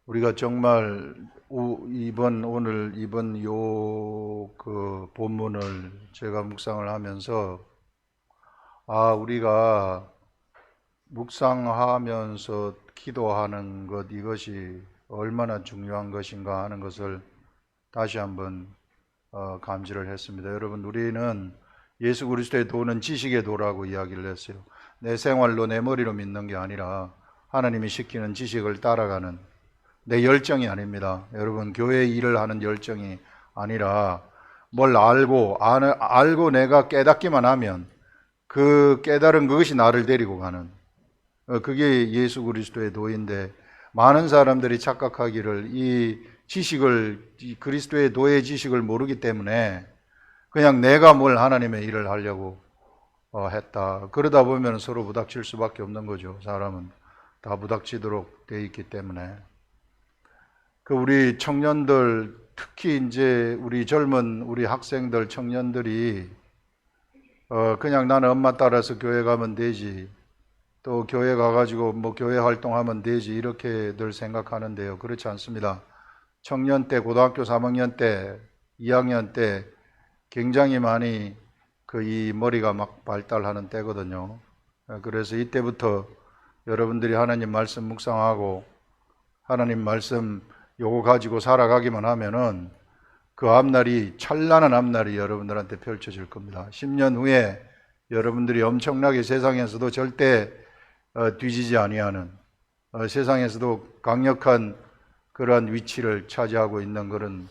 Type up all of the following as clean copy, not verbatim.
우리가 정말 오늘 이번 본문을 제가 묵상을 하면서 우리가 묵상하면서 기도하는 것, 이것이 얼마나 중요한 것인가 하는 것을 다시 한번 감지를 했습니다. 여러분, 우리는 예수 그리스도의 도는 지식의 도라고 이야기를 했어요. 내 생활로 내 머리로 믿는 게 아니라 하나님이 시키는 지식을 따라가는 내 열정이 아닙니다. 여러분, 교회 일을 하는 열정이 아니라 뭘 알고 내가 깨닫기만 하면 그 깨달은 그것이 나를 데리고 가는, 그게 예수 그리스도의 도인데, 많은 사람들이 착각하기를 이 그리스도의 도의 지식을 모르기 때문에 그냥 내가 뭘 하나님의 일을 하려고 했다. 그러다 보면 서로 부닥칠 수밖에 없는 거죠. 사람은 다 부닥치도록 돼 있기 때문에. 우리 청년들, 특히 이제 우리 젊은 우리 학생들, 청년들이 그냥 나는 엄마 따라서 교회 가면 되지, 또 교회 가가지고 뭐 교회 활동하면 되지, 이렇게들 생각하는데요. 그렇지 않습니다. 청년 때, 고등학교 3학년 때, 2학년 때 굉장히 많이 이 머리가 막 발달하는 때거든요. 그래서 이때부터 여러분들이 하나님 말씀 묵상하고 하나님 말씀 요거 가지고 살아가기만 하면은 그 앞날이, 찬란한 앞날이 여러분들한테 펼쳐질 겁니다. 10년 후에 여러분들이 엄청나게 세상에서도 절대 뒤지지 아니하는, 세상에서도 강력한 그러한 위치를 차지하고 있는 그런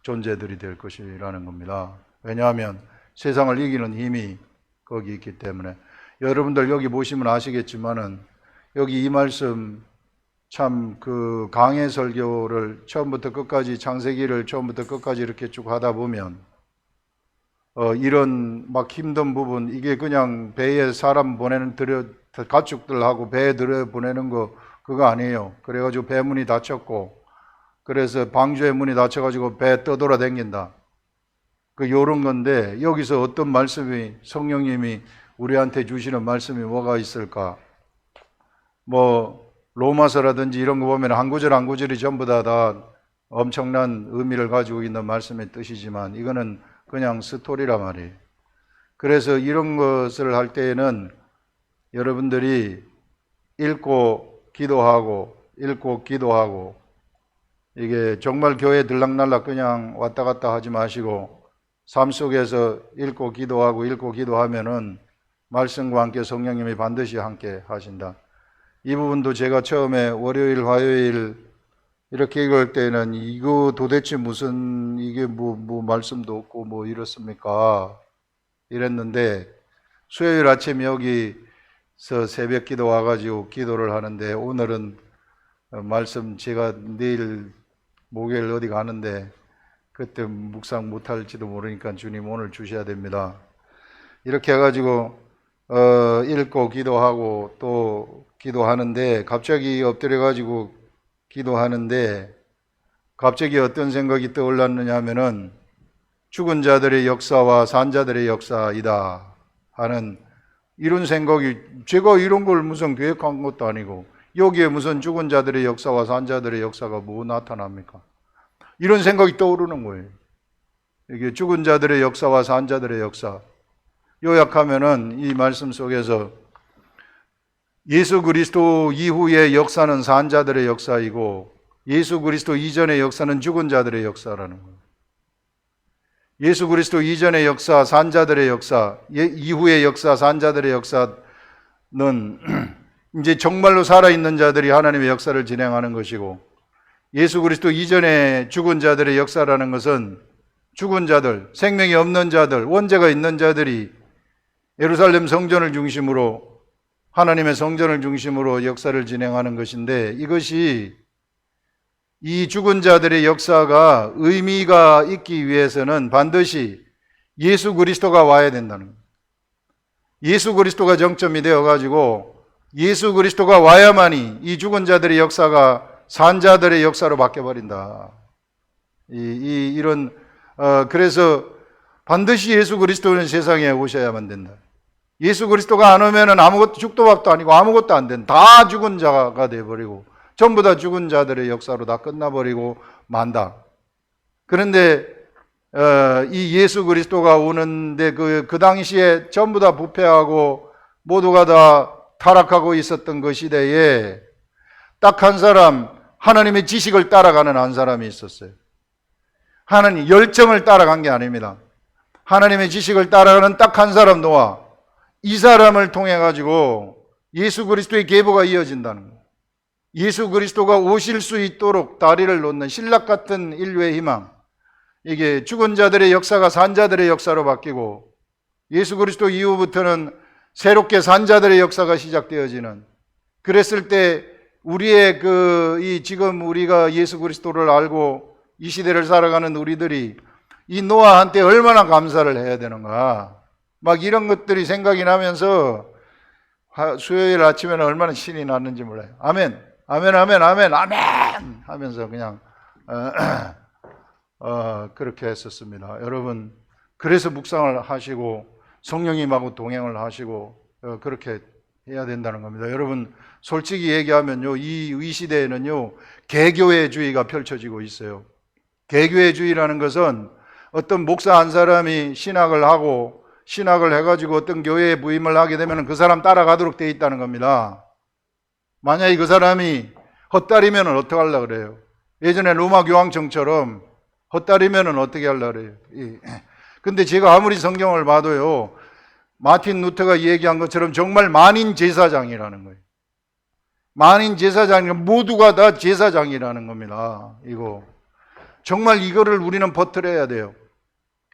존재들이 될 것이라는 겁니다. 왜냐하면 세상을 이기는 힘이 거기 있기 때문에. 여러분들 여기 보시면 아시겠지만은 여기 이 말씀 참 강해 설교를 처음부터 끝까지, 창세기를 처음부터 끝까지 이렇게 쭉 하다 보면 이런 막 힘든 부분, 이게 그냥 배에 사람 가축들하고 배에 들여 보내는 그거 아니에요. 그래가지고 배 문이 닫혔고, 그래서 방주의 문이 닫혀가지고 배 떠돌아 댕긴다, 요런 건데, 여기서 어떤 말씀이, 성령님이 우리한테 주시는 말씀이 뭐가 있을까? 로마서라든지 이런 거 보면 한 구절 한 구절이 전부 다 엄청난 의미를 가지고 있는 말씀의 뜻이지만, 이거는 그냥 스토리란 말이에요. 그래서 이런 것을 할 때에는 여러분들이 읽고 기도하고 이게 정말 교회 들락날락 그냥 왔다 갔다 하지 마시고, 삶 속에서 읽고 기도하면은 말씀과 함께 성령님이 반드시 함께 하신다. 이 부분도 제가 처음에 월요일, 화요일 이렇게 읽을 때는 이거 도대체 무슨, 이게 뭐 말씀도 없고 뭐 이렇습니까? 이랬는데, 수요일 아침 여기서 새벽 기도 와가지고 기도를 하는데, 오늘은 말씀, 제가 내일 목요일 어디 가는데 그때 묵상 못할지도 모르니까 주님 오늘 주셔야 됩니다. 이렇게 해가지고 읽고 기도하고 또 기도하는데, 갑자기 엎드려가지고 기도하는데 갑자기 어떤 생각이 떠올랐느냐 하면은 죽은 자들의 역사와 산 자들의 역사이다 하는 이런 생각이, 제가 이런 걸 무슨 계획한 것도 아니고 여기에 무슨 죽은 자들의 역사와 산 자들의 역사가 뭐 나타납니까? 이런 생각이 떠오르는 거예요. 이게 죽은 자들의 역사와 산 자들의 역사, 요약하면은 이 말씀 속에서 예수 그리스도 이후의 역사는 산 자들의 역사이고, 예수 그리스도 이전의 역사는 죽은 자들의 역사라는 거예요. 예수 그리스도 이전의 역사, 산 자들의 역사, 이후의 역사, 산 자들의 역사는 이제 정말로 살아있는 자들이 하나님의 역사를 진행하는 것이고, 예수 그리스도 이전의 죽은 자들의 역사라는 것은 죽은 자들, 생명이 없는 자들, 원죄가 있는 자들이 예루살렘 성전을 중심으로, 하나님의 성전을 중심으로 역사를 진행하는 것인데, 이것이, 이 죽은 자들의 역사가 의미가 있기 위해서는 반드시 예수 그리스도가 와야 된다는 거예요. 예수 그리스도가 정점이 되어가지고 예수 그리스도가 와야만이 이 죽은 자들의 역사가 산 자들의 역사로 바뀌어버린다. 그래서 반드시 예수 그리스도는 세상에 오셔야만 된다. 예수 그리스도가 안 오면은 아무것도 죽도 밥도 아니고 아무것도 안 된, 다 죽은 자가 돼버리고 전부 다 죽은 자들의 역사로 다 끝나버리고 만다. 그런데 이 예수 그리스도가 오는데 그 당시에 전부 다 부패하고 모두가 다 타락하고 있었던 그 시대에 딱 한 사람, 하나님의 지식을 따라가는 한 사람이 있었어요. 하나님 열정을 따라간 게 아닙니다. 하나님의 지식을 따라가는 딱 한 사람 노아. 이 사람을 통해 가지고 예수 그리스도의 계보가 이어진다는 거예요. 예수 그리스도가 오실 수 있도록 다리를 놓는 신락 같은 인류의 희망. 이게 죽은 자들의 역사가 산 자들의 역사로 바뀌고 예수 그리스도 이후부터는 새롭게 산 자들의 역사가 시작되어지는, 그랬을 때 우리의 지금 우리가 예수 그리스도를 알고 이 시대를 살아가는 우리들이 이 노아한테 얼마나 감사를 해야 되는가, 막 이런 것들이 생각이 나면서 수요일 아침에는 얼마나 신이 났는지 몰라요. 아멘, 아멘, 아멘, 아멘, 아멘 하면서 그냥 그렇게 했었습니다. 여러분, 그래서 묵상을 하시고 성령님하고 동행을 하시고 그렇게 해야 된다는 겁니다. 여러분, 솔직히 얘기하면요, 이 시대에는요, 개교회주의가 펼쳐지고 있어요. 개교회주의라는 것은 어떤 목사 한 사람이 신학을 해가지고 어떤 교회에 부임을 하게 되면 그 사람 따라가도록 되어 있다는 겁니다. 만약에 그 사람이 헛다리면 어떻게 하려고 그래요? 예전에 로마 교황청처럼 헛다리면 어떻게 하려고 그래요? 근데 제가 아무리 성경을 봐도요, 마틴 루터가 얘기한 것처럼 정말 만인 제사장이라는 거예요. 만인 제사장이면 모두가 다 제사장이라는 겁니다. 이거 정말 이거를 우리는 버텨야 돼요.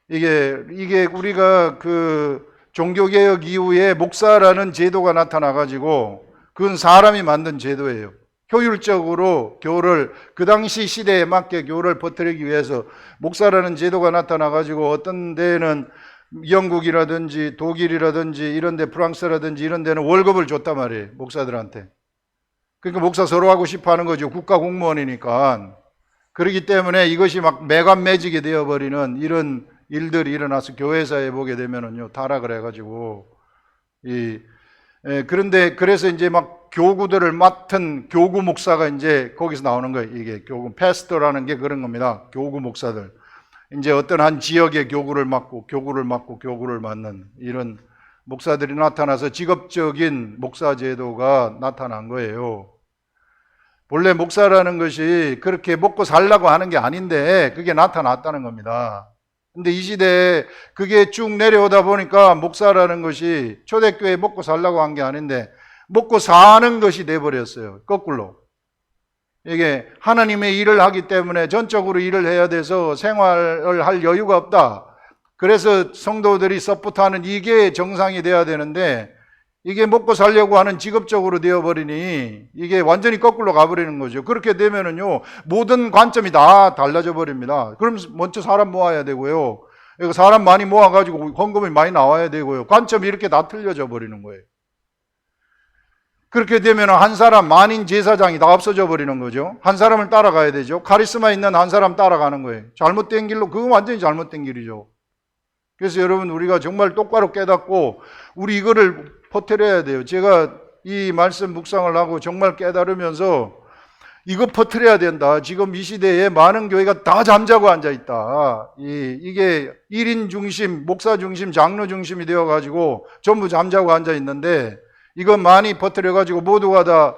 이게 우리가 그 종교개혁 이후에 목사라는 제도가 나타나가지고 그건 사람이 만든 제도예요. 효율적으로 교를, 그 당시 시대에 맞게 교를 버티기 위해서 목사라는 제도가 나타나가지고 어떤 데는 영국이라든지 독일이라든지 이런 데, 프랑스라든지 이런 데는 월급을 줬단 말이에요, 목사들한테. 그러니까 목사 서로 하고 싶어 하는 거죠. 국가 공무원이니까. 그렇기 때문에 이것이 막 매관매직이 되어버리는 이런 일들이 일어나서 교회사에 보게 되면은요, 타락을 해가지고 그런데 그래서 이제 막 교구들을 맡은 교구 목사가 이제 거기서 나오는 거예요. 이게 교구 패스터라는 게 그런 겁니다. 교구 목사들. 이제 어떤 한 지역의 교구를 맡고 교구를 맡는 이런 목사들이 나타나서 직업적인 목사 제도가 나타난 거예요. 본래 목사라는 것이 그렇게 먹고 살라고 하는 게 아닌데 그게 나타났다는 겁니다. 근데 이 시대에 그게 쭉 내려오다 보니까 목사라는 것이 초대교회 먹고 살라고 한 게 아닌데 먹고 사는 것이 돼버렸어요. 거꾸로. 이게 하나님의 일을 하기 때문에 전적으로 일을 해야 돼서 생활을 할 여유가 없다. 그래서 성도들이 서포트하는 이게 정상이 돼야 되는데 이게 먹고 살려고 하는 직업적으로 되어버리니 이게 완전히 거꾸로 가버리는 거죠. 그렇게 되면은요, 모든 관점이 다 달라져 버립니다. 그럼 먼저 사람 모아야 되고요, 사람 많이 모아가지고 헌금이 많이 나와야 되고요, 관점이 이렇게 다 틀려져 버리는 거예요. 그렇게 되면 한 사람, 만인 제사장이 다 없어져 버리는 거죠. 한 사람을 따라가야 되죠. 카리스마 있는 한 사람 따라가는 거예요. 잘못된 길로, 그건 완전히 잘못된 길이죠. 그래서 여러분, 우리가 정말 똑바로 깨닫고 우리 이거를 퍼뜨려야 돼요. 제가 이 말씀 묵상을 하고 정말 깨달으면서 이거 퍼뜨려야 된다. 지금 이 시대에 많은 교회가 다 잠자고 앉아있다. 이게 1인 중심, 목사 중심, 장로 중심이 되어가지고 전부 잠자고 앉아있는데 이건 많이 퍼뜨려가지고 모두가 다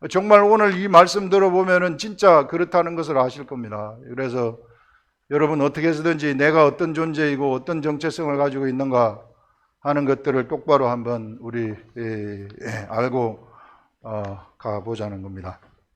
정말 오늘 이 말씀 들어보면은 진짜 그렇다는 것을 아실 겁니다. 그래서 여러분, 어떻게 해서든지 내가 어떤 존재이고 어떤 정체성을 가지고 있는가 하는 것들을 똑바로 한번 우리 알고 가보자는 겁니다.